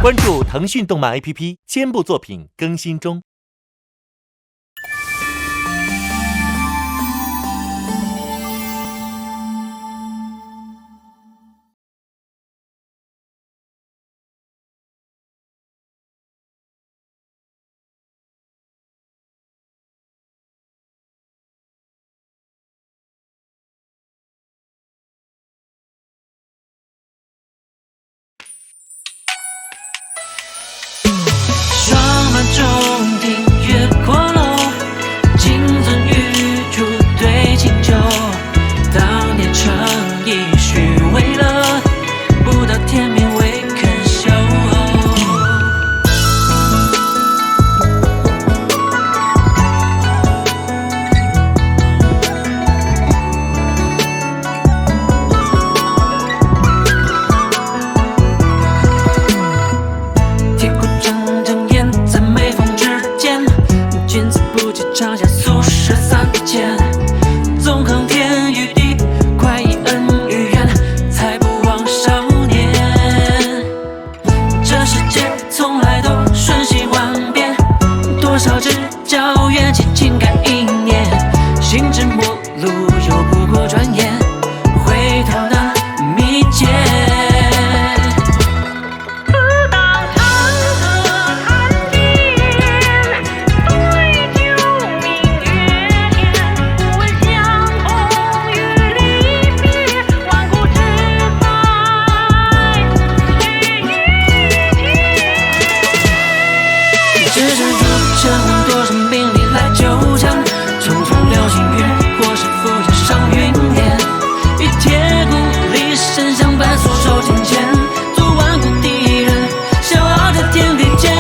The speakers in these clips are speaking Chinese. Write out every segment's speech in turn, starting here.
关注腾讯动漫 APP， 肩部作品更新中。中庭越过楼，金樽玉烛对清酒。当年诚意虚伪了，不到天明未肯休。铁骨铮铮咽在眉峰之间，君子不计长下数十3000，纵横天与地，快意恩与怨，才不枉少年。这世界从来都瞬息万变，多少只叫缘起情感一念，心之陌路又不过转眼，回头难觅见。只是如尘，多少名利来纠缠，匆匆流星雨，或是浮现上云烟。与铁骨离身相伴，束手牵牵，做万古第一人，笑傲在天地间。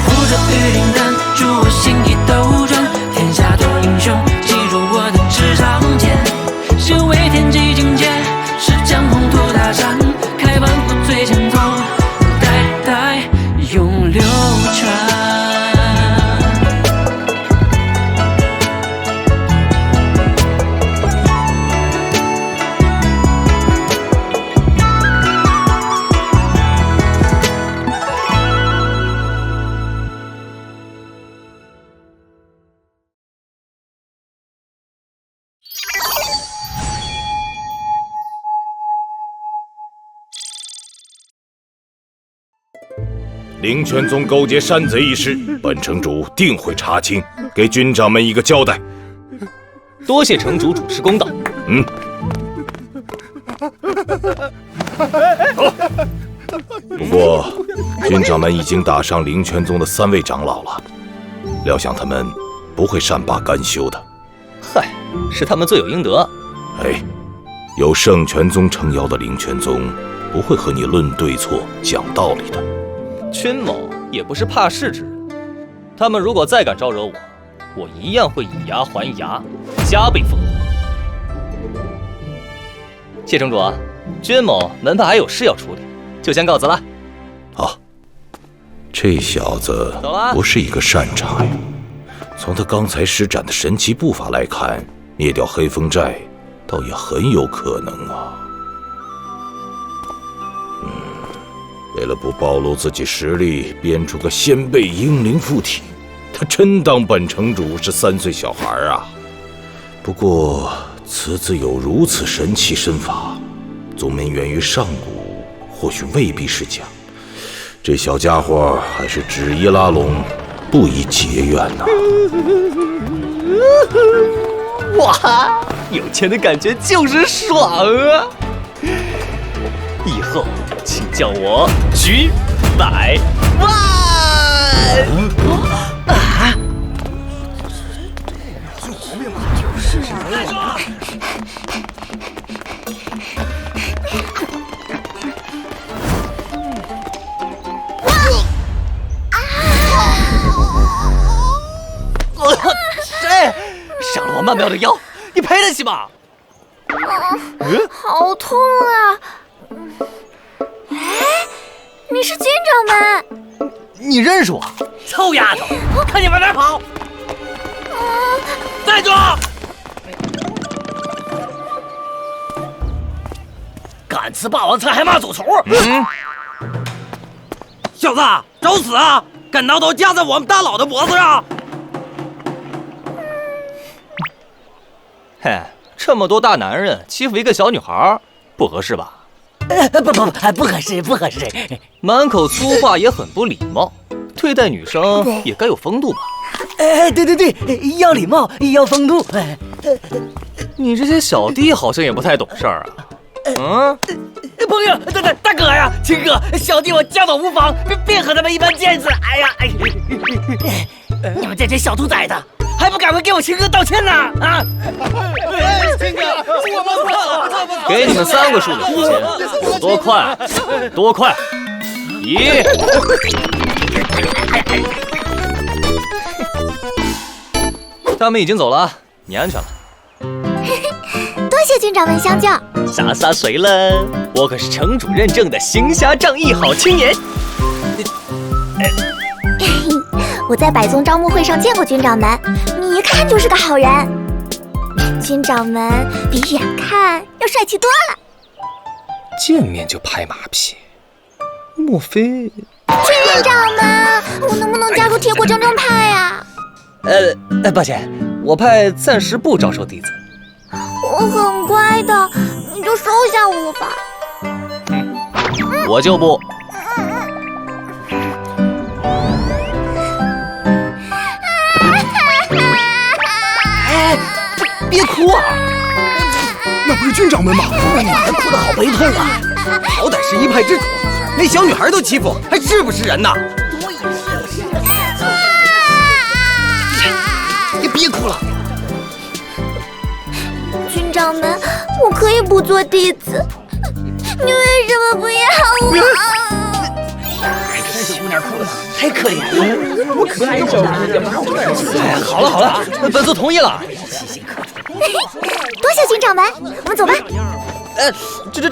负着玉灵丹，助我心意斗转，天下多英雄，记住我的纸上剑。修为天际境界，是将宏图大山，开万古最前头，代代永流传。灵泉宗勾结山贼一事，本城主定会查清，给军长们一个交代。多谢城主主持公道。不过，军长们已经打伤灵泉宗的3位长老了，料想他们不会善罢甘休的。嗨，是他们罪有应得。哎，有圣泉宗撑腰的灵泉宗，不会和你论对错、讲道理的。君某也不是怕事之人，他们如果再敢招惹我，我一样会以牙还牙，加倍奉还。谢城主啊，君某门派还有事要处理，就先告辞了。好，这小子不是一个善茬呀。从他刚才施展的神奇步伐来看，灭掉黑风寨倒也很有可能啊。为了不暴露自己实力，编出个先辈英灵附体，他真当本城主是3岁小孩啊！不过此子有如此神奇身法，宗门源于上古，或许未必是假。这小家伙还是只宜拉拢，不宜结怨呐。哇，有钱的感觉就是爽啊！以后请叫我举100万！啊！有毛病吧？就是站住！谁伤了我曼妙的腰？你赔得起吗？好痛啊！哎，你是军长们？你认识我？臭丫头，看你往哪跑！站住！敢吃霸王餐还骂祖厨？小子，找死啊！敢拿刀架在我们大佬的脖子上！嘿，这么多大男人欺负一个小女孩，不合适吧？不合适，不合适。满口粗话也很不礼貌，对待女生也该有风度吧？对，要礼貌，要风度。你这些小弟好像也不太懂事儿啊。朋友，大哥呀，亲哥，小弟我教导无妨，别和他们一般见识。你们这群小兔崽子，还不赶快给我亲哥道歉呢？啊！亲哥，我们错了，给你们3个数的时间，有多快？多快？1。他们已经走了，你安全了。多谢军长们相救。洒水了，我可是城主认证的行侠仗义好青年。我在百宗招募会上见过军长们，你一看就是个好人。军长们比远看要帅气多了。见面就拍马屁，莫非？军长们，我能不能加入铁骨铮派呀？抱歉，我派暂时不招收弟子。我很乖的，你就收下我吧。我就不。别哭啊！那不是军长们吗？那女孩哭得好悲痛啊！好歹是一派之主，连小女孩都欺负，还是不是人呐？你别哭了。军长们，我可以不做弟子，你为什么不要我？小姑娘哭了，太可怜了。我可爱好了，本座同意了。多谢军长们，我们走吧。这，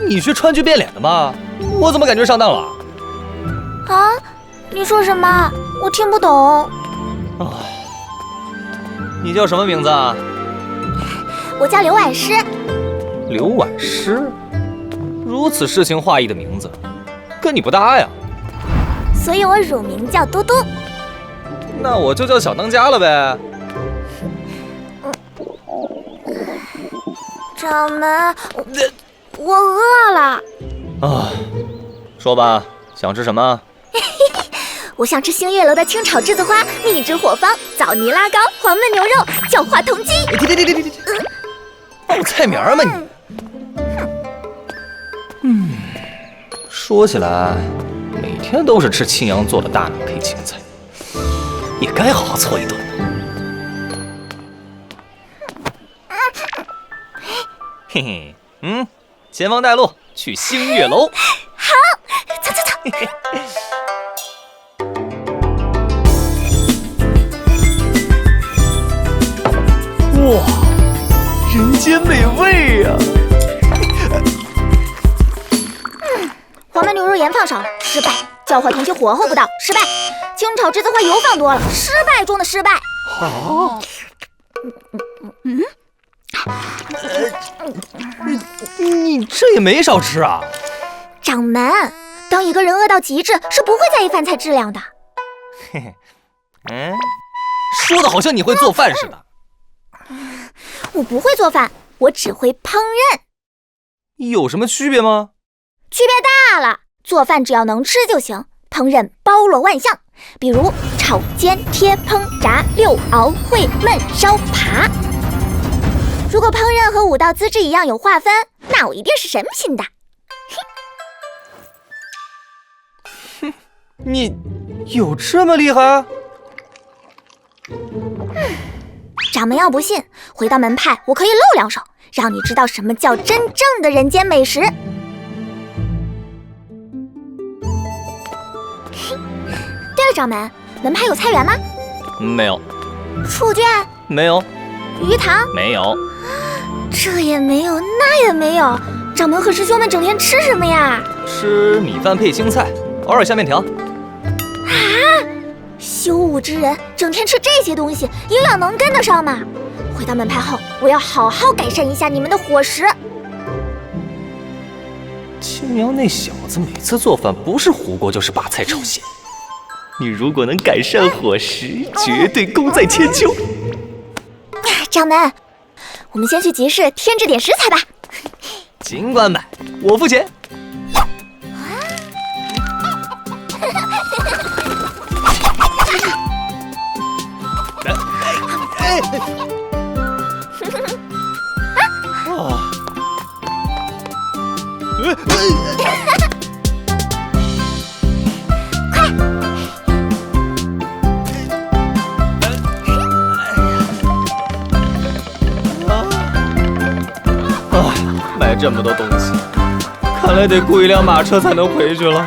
你学川剧变脸的吗？我怎么感觉上当了？啊？你说什么？我听不懂。你叫什么名字啊？我叫刘婉诗。刘婉诗，如此诗情画意的名字，跟你不搭呀。所以我乳名叫嘟嘟。那我就叫小当家了呗。掌门，我饿了。说吧，想吃什么？我想吃星月楼的清炒栀子花、秘制火方、枣泥拉糕、黄焖牛肉、叫花童鸡。停！报菜名吗你？说起来，每天都是吃青阳做的大米配青菜，也该好好搓一顿。嘿嘿，前方带路，去星月楼。好，走。哇，人间美味呀！黄焖牛肉盐放少了，失败；叫花童鸡火候不到，失败；清炒栀子花油放多了，失败中的失败。你这也没少吃啊！掌门，当一个人饿到极致，是不会在意饭菜质量的。说的好像你会做饭似的。我不会做饭，我只会烹饪。有什么区别吗？区别大了，做饭只要能吃就行，烹饪包罗万象，比如炒、煎、贴、烹、炸、溜、熬、烩、焖、烧、扒。如果烹饪和武道资质一样有划分，那我一定是神品的。你有这么厉害？掌门要不信，回到门派我可以露2手，让你知道什么叫真正的人间美食。对了，掌门，门派有菜园吗？没有。触卷？没有。鱼塘？没有。这也没有，那也没有。掌门和师兄们整天吃什么呀？吃米饭配青菜，偶尔下面条。修武之人整天吃这些东西，营养能跟得上吗？回到门派后，我要好好改善一下你们的伙食。青青苗那小子每次做饭不是糊锅就是把菜炒咸，你如果能改善伙食，绝对功在千秋。掌门，我们先去集市添置点食材吧。尽管买，我付钱。买这么多东西，看来得雇一辆马车才能回去了。